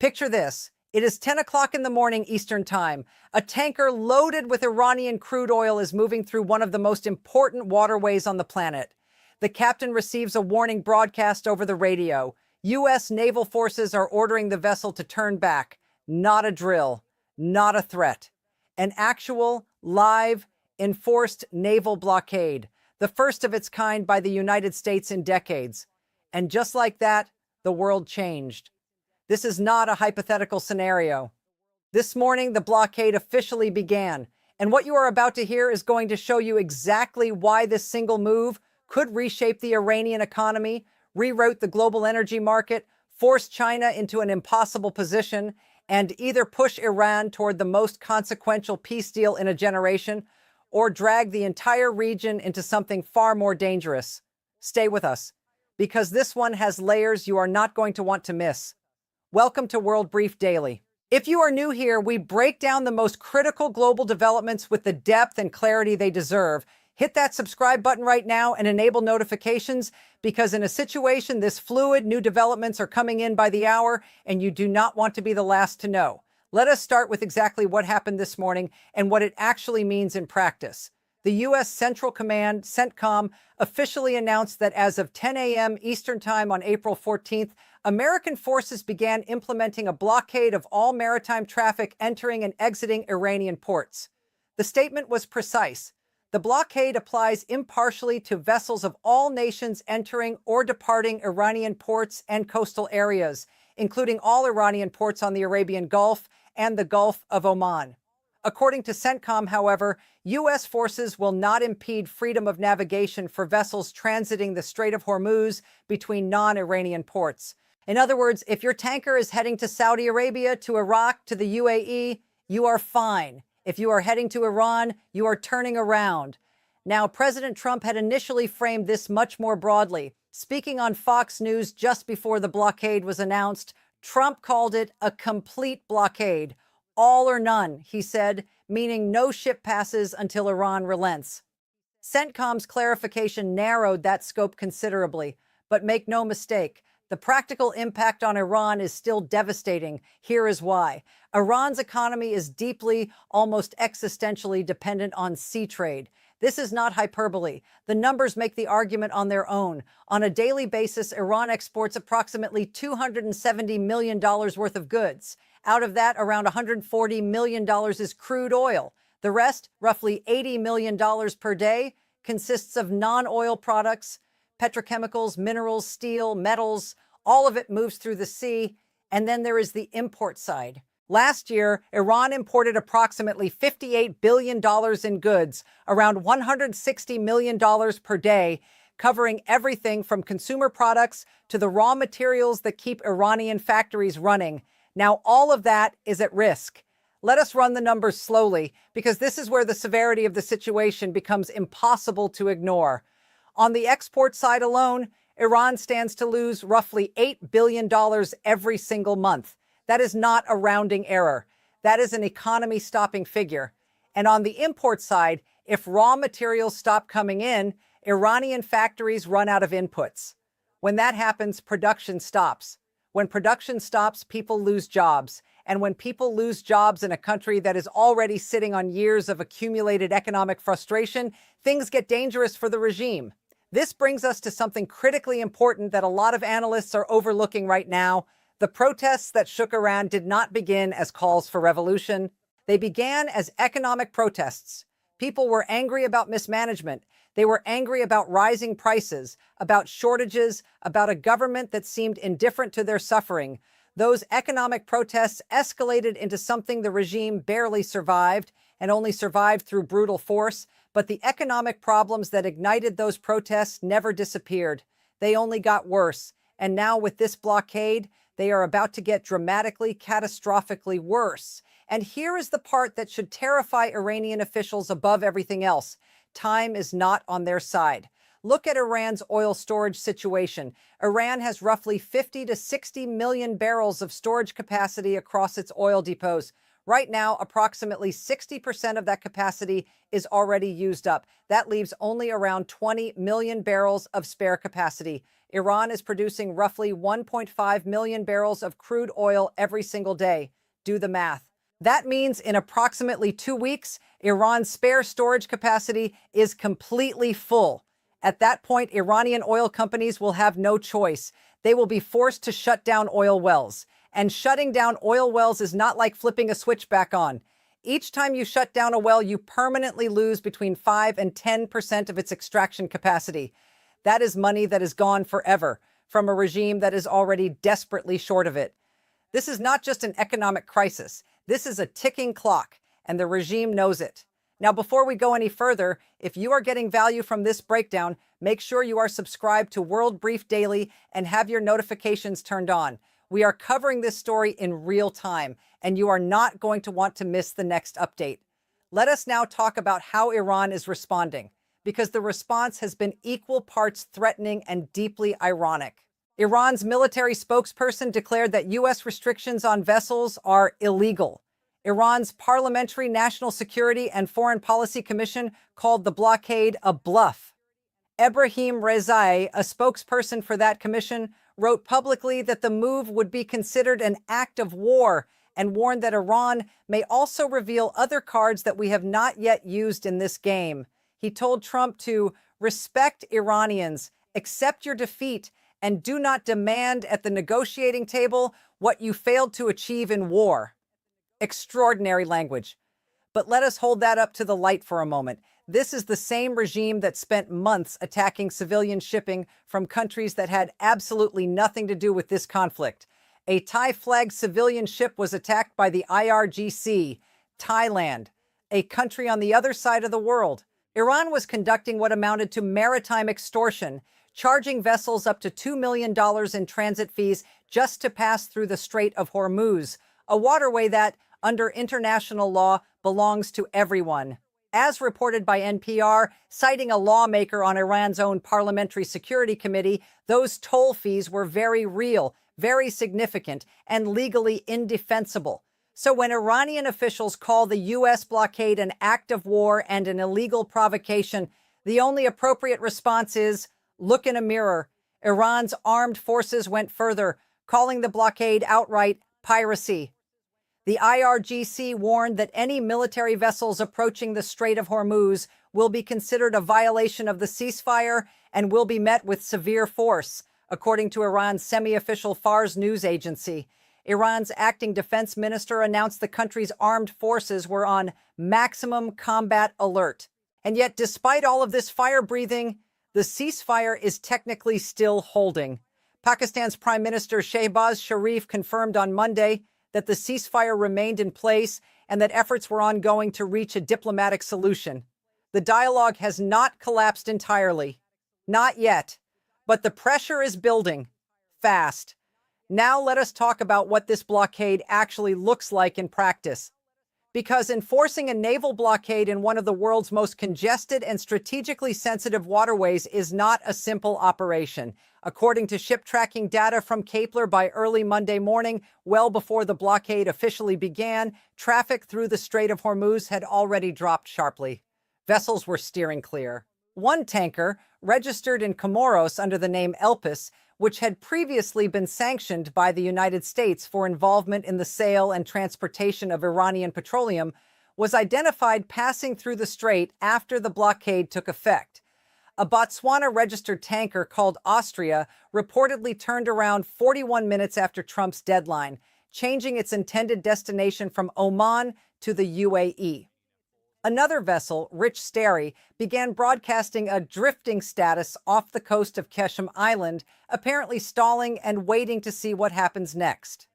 Picture this. It is 10 o'clock in the morning Eastern Time. A tanker loaded with Iranian crude oil is moving through one of the most important waterways on the planet. The captain receives a warning broadcast over the radio. U.S. naval forces are ordering the vessel to turn back. Not a drill, not a threat. An actual, live, enforced naval blockade, the first of its kind by the United States in decades. And just like that, the world changed. This is not a hypothetical scenario. This morning, the blockade officially began, and what you are about to hear is going to show you exactly why this single move could reshape the Iranian economy, reroute the global energy market, force China into an impossible position, and either push Iran toward the most consequential peace deal in a generation, or drag the entire region into something far more dangerous. Stay with us, because this one has layers you are not going to want to miss. Welcome to World Brief Daily. If you are new here, we break down the most critical global developments with the depth and clarity they deserve. Hit that subscribe button right now and enable notifications, because in a situation this fluid, new developments are coming in by the hour, and you do not want to be the last to know. Let us start with exactly what happened this morning and what it actually means in practice. The U.S. Central Command, CENTCOM, officially announced that as of 10 a.m. Eastern Time on April 14th, American forces began implementing a blockade of all maritime traffic entering and exiting Iranian ports. The statement was precise. The blockade applies impartially to vessels of all nations entering or departing Iranian ports and coastal areas, including all Iranian ports on the Arabian Gulf and the Gulf of Oman. According to CENTCOM, however, U.S. forces will not impede freedom of navigation for vessels transiting the Strait of Hormuz between non-Iranian ports. In other words, if your tanker is heading to Saudi Arabia, to Iraq, to the UAE, you are fine. If you are heading to Iran, you are turning around. Now, President Trump had initially framed this much more broadly. Speaking on Fox News just before the blockade was announced, Trump called it a complete blockade. All or none, he said, meaning no ship passes until Iran relents. CENTCOM's clarification narrowed that scope considerably, but make no mistake, the practical impact on Iran is still devastating. Here is why. Iran's economy is deeply, almost existentially dependent on sea trade. This is not hyperbole. The numbers make the argument on their own. On a daily basis, Iran exports approximately $270 million worth of goods. Out of that, around $140 million is crude oil. The rest, roughly $80 million per day, consists of non-oil products, petrochemicals, minerals, steel, metals. All of it moves through the sea. And then there is the import side. Last year, Iran imported approximately $58 billion in goods, around $160 million per day, covering everything from consumer products to the raw materials that keep Iranian factories running. Now, all of that is at risk. Let us run the numbers slowly, because this is where the severity of the situation becomes impossible to ignore. On the export side alone, Iran stands to lose roughly $8 billion every single month. That is not a rounding error. That is an economy-stopping figure. And on the import side, if raw materials stop coming in, Iranian factories run out of inputs. When that happens, production stops. When production stops, people lose jobs. And when people lose jobs in a country that is already sitting on years of accumulated economic frustration, things get dangerous for the regime. This brings us to something critically important that a lot of analysts are overlooking right now. The protests that shook Iran did not begin as calls for revolution. They began as economic protests. People were angry about mismanagement. They were angry about rising prices, about shortages, about a government that seemed indifferent to their suffering. Those economic protests escalated into something the regime barely survived, and only survived through brutal force. But the economic problems that ignited those protests never disappeared. They only got worse. And now with this blockade, they are about to get dramatically, catastrophically worse. And here is the part that should terrify Iranian officials above everything else. Time is not on their side. Look at Iran's oil storage situation. Iran has roughly 50 to 60 million barrels of storage capacity across its oil depots. Right now, approximately 60% of that capacity is already used up. That leaves only around 20 million barrels of spare capacity. Iran is producing roughly 1.5 million barrels of crude oil every single day. Do the math. That means in approximately 2 weeks, Iran's spare storage capacity is completely full. At that point, Iranian oil companies will have no choice. They will be forced to shut down oil wells. And shutting down oil wells is not like flipping a switch back on. Each time you shut down a well, you permanently lose between 5 and 10% of its extraction capacity. That is money that is gone forever from a regime that is already desperately short of it. This is not just an economic crisis. This is a ticking clock, and the regime knows it. Now, before we go any further, if you are getting value from this breakdown, make sure you are subscribed to World Brief Daily and have your notifications turned on. We are covering this story in real time, and you are not going to want to miss the next update. Let us now talk about how Iran is responding, because the response has been equal parts threatening and deeply ironic. Iran's military spokesperson declared that U.S. restrictions on vessels are illegal. Iran's Parliamentary National Security and Foreign Policy Commission called the blockade a bluff. Ebrahim Rezai, a spokesperson for that commission, wrote publicly that the move would be considered an act of war and warned that Iran may also reveal other cards that we have not yet used in this game. He told Trump to respect Iranians, accept your defeat, and do not demand at the negotiating table what you failed to achieve in war. Extraordinary language. But let us hold that up to the light for a moment. This is the same regime that spent months attacking civilian shipping from countries that had absolutely nothing to do with this conflict. A Thai-flagged civilian ship was attacked by the IRGC, Thailand, a country on the other side of the world. Iran was conducting what amounted to maritime extortion, charging vessels up to $2 million in transit fees just to pass through the Strait of Hormuz, a waterway that, under international law, belongs to everyone. As reported by NPR, citing a lawmaker on Iran's own Parliamentary Security Committee, those toll fees were very real, very significant, and legally indefensible. So when Iranian officials call the U.S. blockade an act of war and an illegal provocation, the only appropriate response is, look in a mirror. Iran's armed forces went further, calling the blockade outright piracy. The IRGC warned that any military vessels approaching the Strait of Hormuz will be considered a violation of the ceasefire and will be met with severe force, according to Iran's semi-official Fars news agency. Iran's acting defense minister announced the country's armed forces were on maximum combat alert. And yet, despite all of this fire-breathing, the ceasefire is technically still holding. Pakistan's Prime Minister Shehbaz Sharif confirmed on Monday that the ceasefire remained in place and that efforts were ongoing to reach a diplomatic solution. The dialogue has not collapsed entirely. Not yet. But the pressure is building. Fast. Now let us talk about what this blockade actually looks like in practice. Because enforcing a naval blockade in one of the world's most congested and strategically sensitive waterways is not a simple operation. According to ship tracking data from Kepler, by early Monday morning, well before the blockade officially began, traffic through the Strait of Hormuz had already dropped sharply. Vessels were steering clear. One tanker, registered in Comoros under the name Elpis, which had previously been sanctioned by the United States for involvement in the sale and transportation of Iranian petroleum, was identified passing through the strait after the blockade took effect. A Botswana-registered tanker called Austria reportedly turned around 41 minutes after Trump's deadline, changing its intended destination from Oman to the UAE. Another vessel, Rich Sterry, began broadcasting a drifting status off the coast of Keshem Island, apparently stalling and waiting to see what happens next.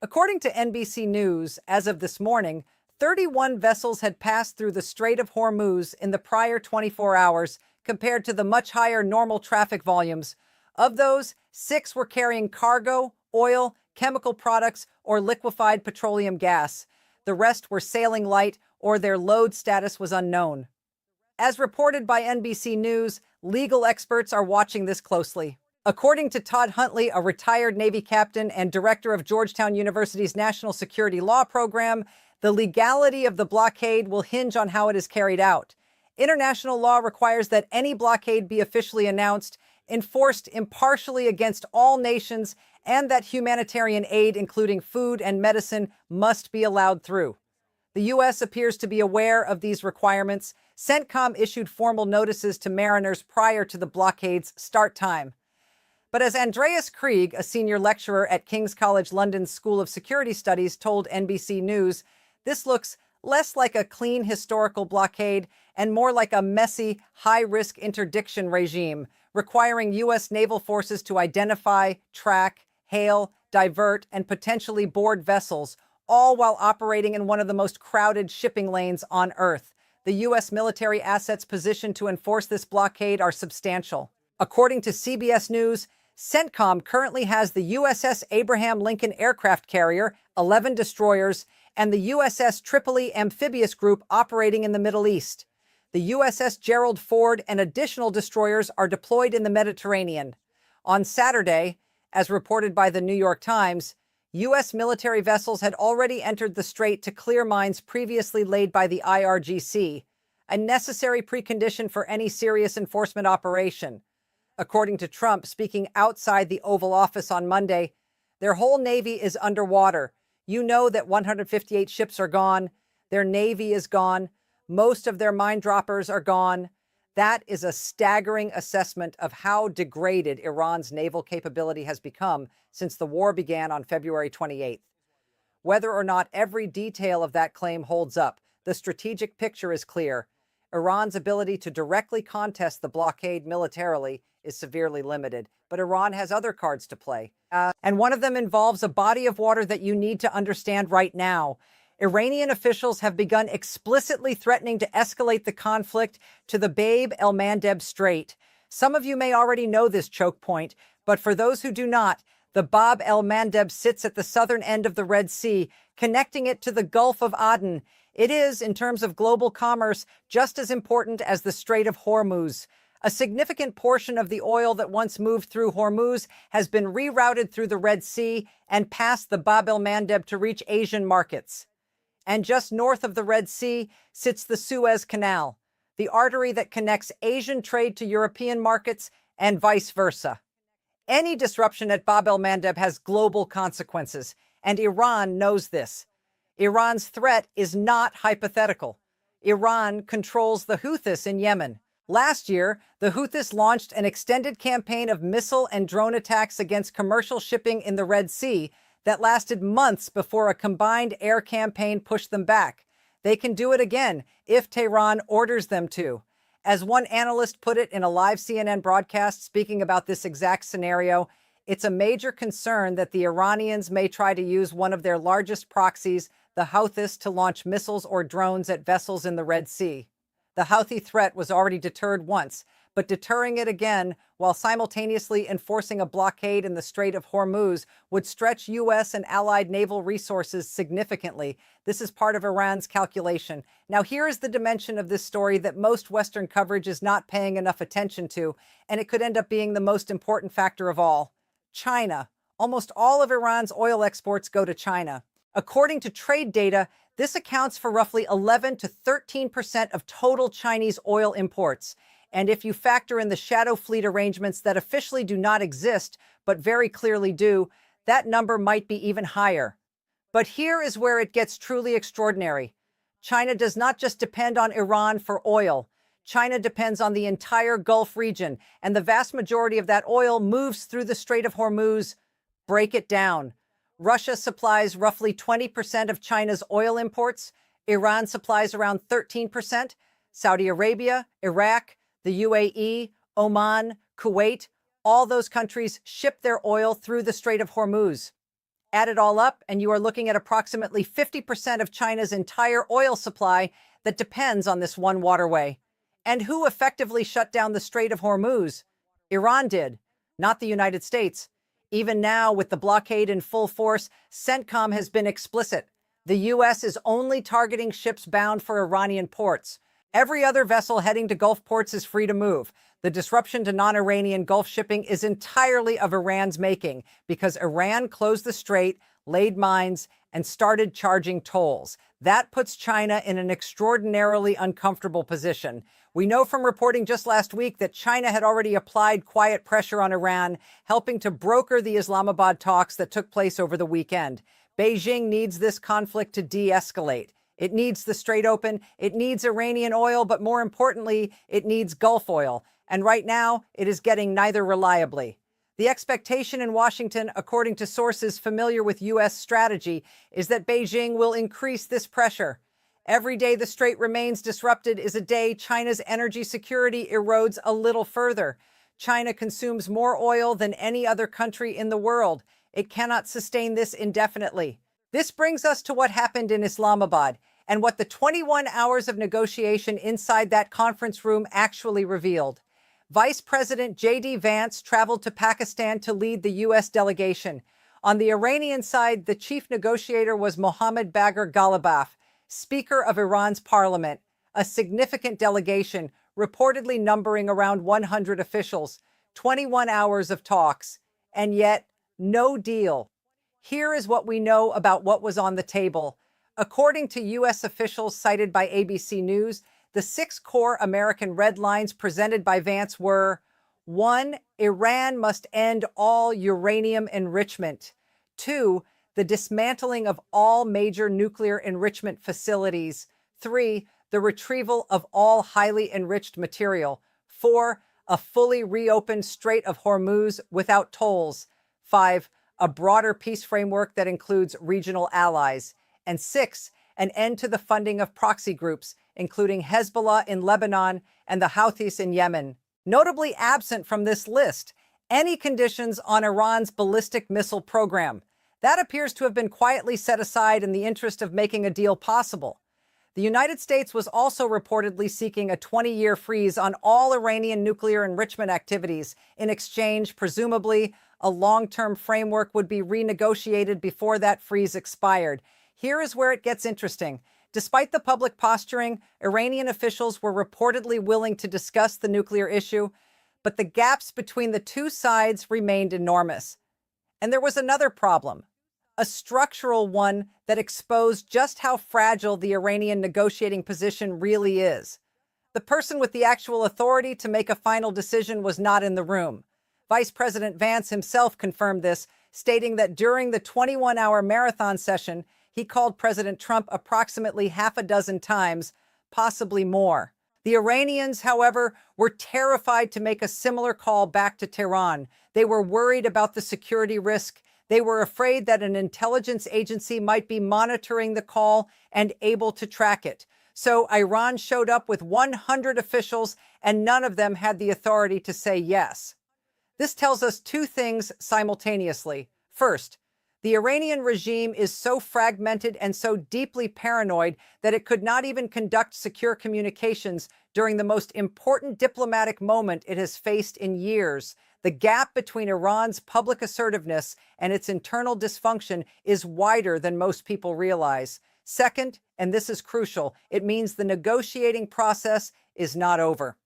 According to NBC News, as of this morning, 31 vessels had passed through the Strait of Hormuz in the prior 24 hours, compared to the much higher normal traffic volumes. Of those, 6 were carrying cargo, oil, chemical products, or liquefied petroleum gas. The rest were sailing light, or their load status was unknown. As reported by NBC News, legal experts are watching this closely. According to Todd Huntley, a retired Navy captain and director of Georgetown University's National Security Law Program, the legality of the blockade will hinge on how it is carried out. International law requires that any blockade be officially announced, enforced impartially against all nations, and that humanitarian aid, including food and medicine, must be allowed through. The U.S. appears to be aware of these requirements. CENTCOM issued formal notices to mariners prior to the blockade's start time. But as Andreas Krieg, a senior lecturer at King's College London's School of Security Studies, told NBC News, this looks less like a clean historical blockade and more like a messy, high-risk interdiction regime, requiring U.S. naval forces to identify, track, hail, divert, and potentially board vessels, all while operating in one of the most crowded shipping lanes on Earth. The U.S. military assets positioned to enforce this blockade are substantial. According to CBS News, CENTCOM currently has the USS Abraham Lincoln aircraft carrier, 11 destroyers, and the USS Tripoli amphibious group operating in the Middle East. The USS Gerald Ford and additional destroyers are deployed in the Mediterranean. On Saturday, as reported by the New York Times, U.S. military vessels had already entered the strait to clear mines previously laid by the IRGC, a necessary precondition for any serious enforcement operation. According to Trump, speaking outside the Oval Office on Monday, their whole Navy is underwater. You know that 158 ships are gone. Their Navy is gone. Most of their mine droppers are gone. That is a staggering assessment of how degraded Iran's naval capability has become since the war began on February 28th. Whether or not every detail of that claim holds up, the strategic picture is clear. Iran's ability to directly contest the blockade militarily is severely limited, but Iran has other cards to play. And one of them involves a body of water that you need to understand right now. Iranian officials have begun explicitly threatening to escalate the conflict to the Bab el-Mandeb Strait. Some of you may already know this choke point, but for those who do not, the Bab el-Mandeb sits at the southern end of the Red Sea, connecting it to the Gulf of Aden. It is, in terms of global commerce, just as important as the Strait of Hormuz. A significant portion of the oil that once moved through Hormuz has been rerouted through the Red Sea and past the Bab el-Mandeb to reach Asian markets. And just north of the Red Sea sits the Suez Canal, the artery that connects Asian trade to European markets and vice versa. Any disruption at Bab el-Mandeb has global consequences, and Iran knows this. Iran's threat is not hypothetical. Iran controls the Houthis in Yemen. Last year, the Houthis launched an extended campaign of missile and drone attacks against commercial shipping in the Red Sea that lasted months before a combined air campaign pushed them back. They can do it again if Tehran orders them to. As one analyst put it in a live CNN broadcast speaking about this exact scenario, it's a major concern that the Iranians may try to use one of their largest proxies, the Houthis, to launch missiles or drones at vessels in the Red Sea. The Houthi threat was already deterred once, but deterring it again while simultaneously enforcing a blockade in the Strait of Hormuz would stretch U.S. and allied naval resources significantly. This is part of Iran's calculation. Now, here is the dimension of this story that most Western coverage is not paying enough attention to, and it could end up being the most important factor of all. China. Almost all of Iran's oil exports go to China. According to trade data, this accounts for roughly 11 to 13% of total Chinese oil imports. And if you factor in the shadow fleet arrangements that officially do not exist, but very clearly do, that number might be even higher. But here is where it gets truly extraordinary. China does not just depend on Iran for oil. China depends on the entire Gulf region, and the vast majority of that oil moves through the Strait of Hormuz. Break it down. Russia supplies roughly 20% of China's oil imports. Iran supplies around 13%. Saudi Arabia, Iraq, the UAE, Oman, Kuwait, all those countries ship their oil through the Strait of Hormuz. Add it all up, and you are looking at approximately 50% of China's entire oil supply that depends on this one waterway. And who effectively shut down the Strait of Hormuz? Iran did, not the United States. Even now, with the blockade in full force, CENTCOM has been explicit. The U.S. is only targeting ships bound for Iranian ports. Every other vessel heading to Gulf ports is free to move. The disruption to non-Iranian Gulf shipping is entirely of Iran's making because Iran closed the strait, laid mines, and started charging tolls. That puts China in an extraordinarily uncomfortable position. We know from reporting just last week that China had already applied quiet pressure on Iran, helping to broker the Islamabad talks that took place over the weekend. Beijing needs this conflict to de-escalate. It needs the Strait open, it needs Iranian oil, but more importantly, it needs Gulf oil. And right now, it is getting neither reliably. The expectation in Washington, according to sources familiar with U.S. strategy, is that Beijing will increase this pressure. Every day the Strait remains disrupted is a day China's energy security erodes a little further. China consumes more oil than any other country in the world. It cannot sustain this indefinitely. This brings us to what happened in Islamabad and what the 21 hours of negotiation inside that conference room actually revealed. Vice President J.D. Vance traveled to Pakistan to lead the U.S. delegation. On the Iranian side, the chief negotiator was Mohammad Bagher Ghalibaf, Speaker of Iran's parliament, a significant delegation, reportedly numbering around 100 officials, 21 hours of talks, and yet no deal. Here is what we know about what was on the table. According to U.S. officials cited by ABC News, the 6 core American red lines presented by Vance were: 1. Iran must end all uranium enrichment. 2. The dismantling of all major nuclear enrichment facilities. 3. The retrieval of all highly enriched material. 4. A fully reopened Strait of Hormuz without tolls. 5. A broader peace framework that includes regional allies. And 6. An end to the funding of proxy groups, including Hezbollah in Lebanon and the Houthis in Yemen. Notably absent from this list, any conditions on Iran's ballistic missile program. That appears to have been quietly set aside in the interest of making a deal possible. The United States was also reportedly seeking a 20-year freeze on all Iranian nuclear enrichment activities. In exchange, presumably, a long-term framework would be renegotiated before that freeze expired. Here is where it gets interesting. Despite the public posturing, Iranian officials were reportedly willing to discuss the nuclear issue, but the gaps between the two sides remained enormous. And there was another problem, a structural one that exposed just how fragile the Iranian negotiating position really is. The person with the actual authority to make a final decision was not in the room. Vice President Vance himself confirmed this, stating that during the 21-hour marathon session, he called President Trump approximately half a dozen times, possibly more. The Iranians, however, were terrified to make a similar call back to Tehran. They were worried about the security risk. They were afraid that an intelligence agency might be monitoring the call and able to track it. So Iran showed up with 100 officials, and none of them had the authority to say yes. This tells us two things simultaneously. First, the Iranian regime is so fragmented and so deeply paranoid that it could not even conduct secure communications during the most important diplomatic moment it has faced in years. The gap between Iran's public assertiveness and its internal dysfunction is wider than most people realize. Second, and this is crucial, it means the negotiating process is not over.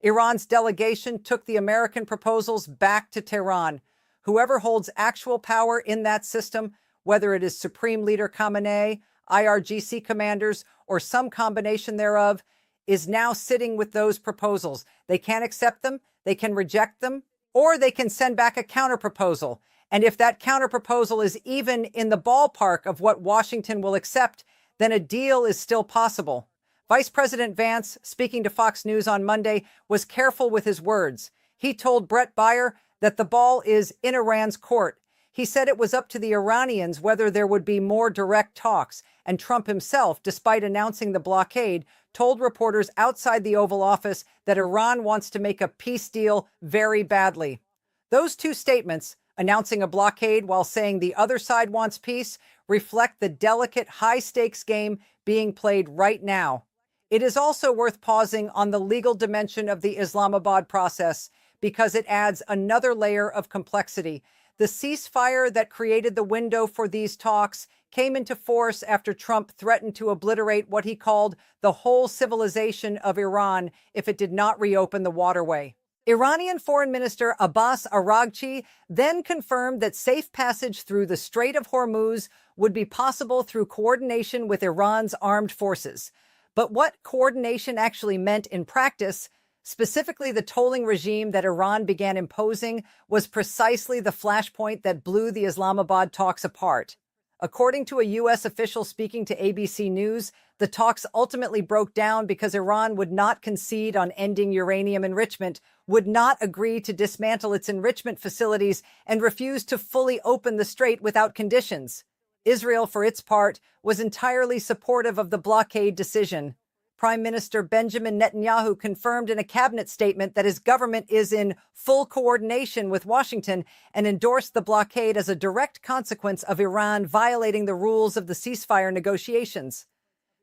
Iran's delegation took the American proposals back to Tehran. Whoever holds actual power in that system, whether it is Supreme Leader Khamenei, IRGC commanders, or some combination thereof, is now sitting with those proposals. They can't accept them, they can reject them, or they can send back a counterproposal. And if that counterproposal is even in the ballpark of what Washington will accept, then a deal is still possible. Vice President Vance, speaking to Fox News on Monday, was careful with his words. He told Brett Baier that the ball is in Iran's court. He said it was up to the Iranians whether there would be more direct talks, and Trump himself, despite announcing the blockade, told reporters outside the Oval Office that Iran wants to make a peace deal very badly. Those two statements, announcing a blockade while saying the other side wants peace, reflect the delicate, high-stakes game being played right now. It is also worth pausing on the legal dimension of the Islamabad process, because it adds another layer of complexity. The ceasefire that created the window for these talks came into force after Trump threatened to obliterate what he called the whole civilization of Iran if it did not reopen the waterway. Iranian Foreign Minister Abbas Araghchi then confirmed that safe passage through the Strait of Hormuz would be possible through coordination with Iran's armed forces. But what coordination actually meant in practice, specifically the tolling regime that Iran began imposing, was precisely the flashpoint that blew the Islamabad talks apart. According to a U.S. official speaking to ABC News, the talks ultimately broke down because Iran would not concede on ending uranium enrichment, would not agree to dismantle its enrichment facilities, and refused to fully open the strait without conditions. Israel, for its part, was entirely supportive of the blockade decision. Prime Minister Benjamin Netanyahu confirmed in a cabinet statement that his government is in full coordination with Washington and endorsed the blockade as a direct consequence of Iran violating the rules of the ceasefire negotiations.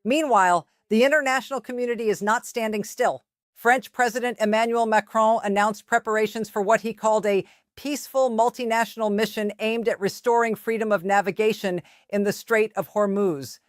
Meanwhile, the international community is not standing still. French President Emmanuel Macron announced preparations for what he called a peaceful multinational mission aimed at restoring freedom of navigation in the Strait of Hormuz.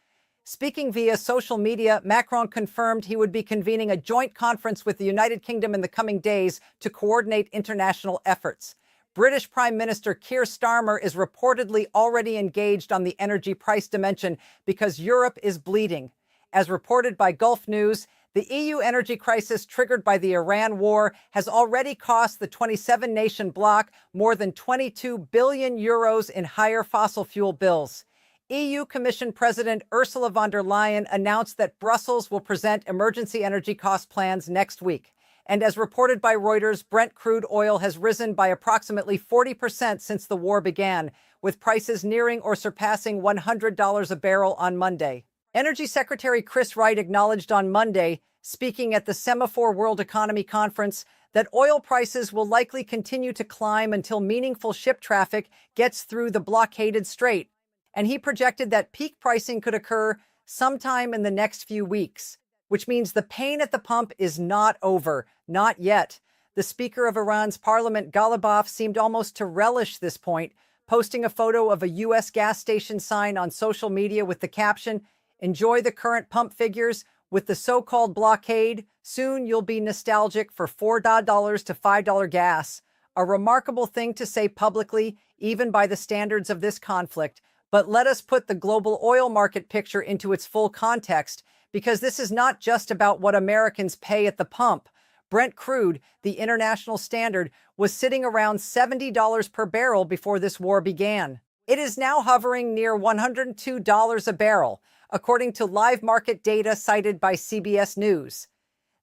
Speaking via social media, Macron confirmed he would be convening a joint conference with the United Kingdom in the coming days to coordinate international efforts. British Prime Minister Keir Starmer is reportedly already engaged on the energy price dimension because Europe is bleeding. As reported by Gulf News, the EU energy crisis triggered by the Iran war has already cost the 27-nation bloc more than 22 billion euros in higher fossil fuel bills. EU Commission President Ursula von der Leyen announced that Brussels will present emergency energy cost plans next week. And as reported by Reuters, Brent crude oil has risen by approximately 40% since the war began, with prices nearing or surpassing $100 a barrel on Monday. Energy Secretary Chris Wright acknowledged on Monday, speaking at the Semaphore World Economy Conference, that oil prices will likely continue to climb until meaningful ship traffic gets through the blockaded strait. And he projected that peak pricing could occur sometime in the next few weeks, which means the pain at the pump is not over, not yet. The Speaker of Iran's parliament, Ghalibaf, seemed almost to relish this point, posting a photo of a U.S. gas station sign on social media with the caption, "Enjoy the current pump figures. With the so-called blockade, soon you'll be nostalgic for $4 to $5 gas." A remarkable thing to say publicly, even by the standards of this conflict. But let us put the global oil market picture into its full context, because this is not just about what Americans pay at the pump. Brent crude, the international standard, was sitting around $70 per barrel before this war began. It is now hovering near $102 a barrel, according to live market data cited by CBS News.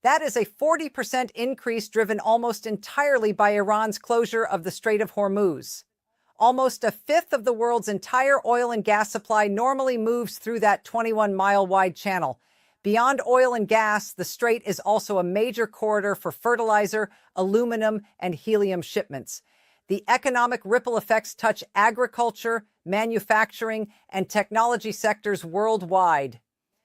That is a 40% increase driven almost entirely by Iran's closure of the Strait of Hormuz. Almost a fifth of the world's entire oil and gas supply normally moves through that 21-mile-wide channel. Beyond oil and gas, the strait is also a major corridor for fertilizer, aluminum, and helium shipments. The economic ripple effects touch agriculture, manufacturing, and technology sectors worldwide.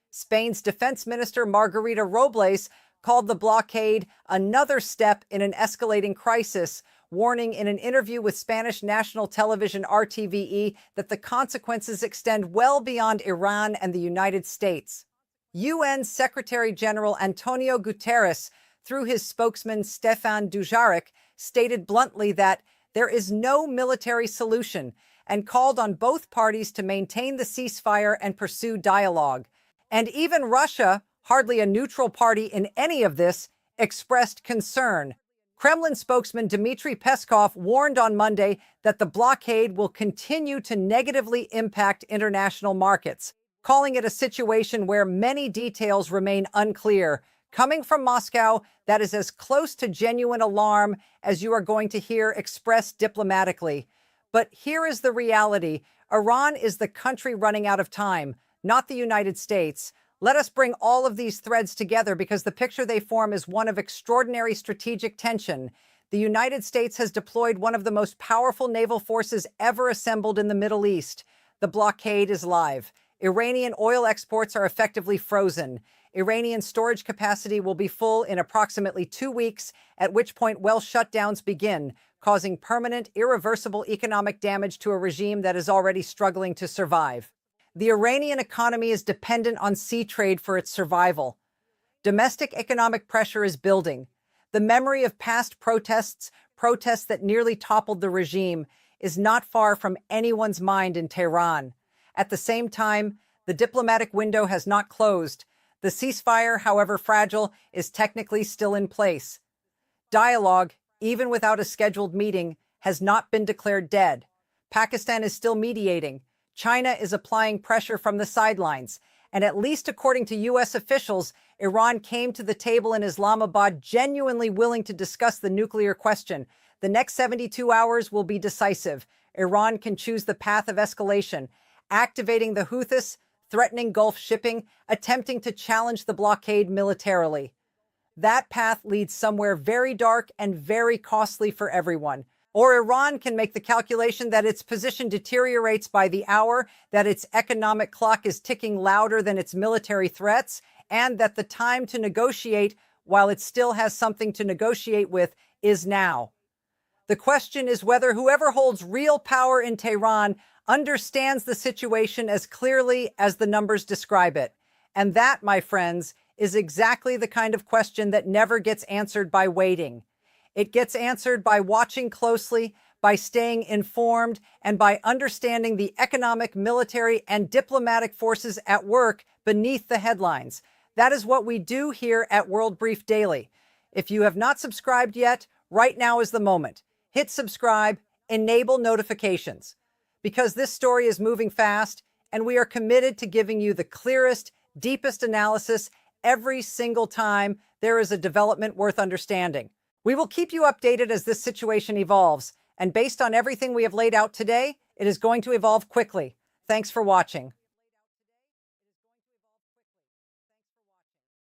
Spain's Defense Minister Margarita Robles called the blockade another step in an escalating crisis, warning in an interview with Spanish national television RTVE that the consequences extend well beyond Iran and the United States. UN Secretary General Antonio Guterres, through his spokesman Stefan Dujarric, stated bluntly that there is no military solution and called on both parties to maintain the ceasefire and pursue dialogue. And even Russia, hardly a neutral party in any of this, expressed concern. Kremlin spokesman Dmitry Peskov warned on Monday that the blockade will continue to negatively impact international markets, calling it a situation where many details remain unclear. Coming from Moscow, that is as close to genuine alarm as you are going to hear expressed diplomatically. But here is the reality. Iran is the country running out of time, not the United States. Let us bring all of these threads together because the picture they form is one of extraordinary strategic tension. The United States has deployed one of the most powerful naval forces ever assembled in the Middle East. The blockade is live. Iranian oil exports are effectively frozen. Iranian storage capacity will be full in approximately 2 weeks, at which point well shutdowns begin, causing permanent, irreversible economic damage to a regime that is already struggling to survive. The Iranian economy is dependent on sea trade for its survival. Domestic economic pressure is building. The memory of past protests that nearly toppled the regime, is not far from anyone's mind in Tehran. At the same time, the diplomatic window has not closed. The ceasefire, however fragile, is technically still in place. Dialogue, even without a scheduled meeting, has not been declared dead. Pakistan is still mediating. China is applying pressure from the sidelines. And at least according to U.S. officials, Iran came to the table in Islamabad genuinely willing to discuss the nuclear question. The next 72 hours will be decisive. Iran can choose the path of escalation, activating the Houthis, threatening Gulf shipping, attempting to challenge the blockade militarily. That path leads somewhere very dark and very costly for everyone. Or Iran can make the calculation that its position deteriorates by the hour, that its economic clock is ticking louder than its military threats, and that the time to negotiate, while it still has something to negotiate with, is now. The question is whether whoever holds real power in Tehran understands the situation as clearly as the numbers describe it. And that, my friends, is exactly the kind of question that never gets answered by waiting. It gets answered by watching closely, by staying informed, and by understanding the economic, military, and diplomatic forces at work beneath the headlines. That is what we do here at World Brief Daily. If you have not subscribed yet, right now is the moment. Hit subscribe, enable notifications, because this story is moving fast, and we are committed to giving you the clearest, deepest analysis every single time there is a development worth understanding. We will keep you updated as this situation evolves, and based on everything we have laid out today, it is going to evolve quickly. Thanks for watching.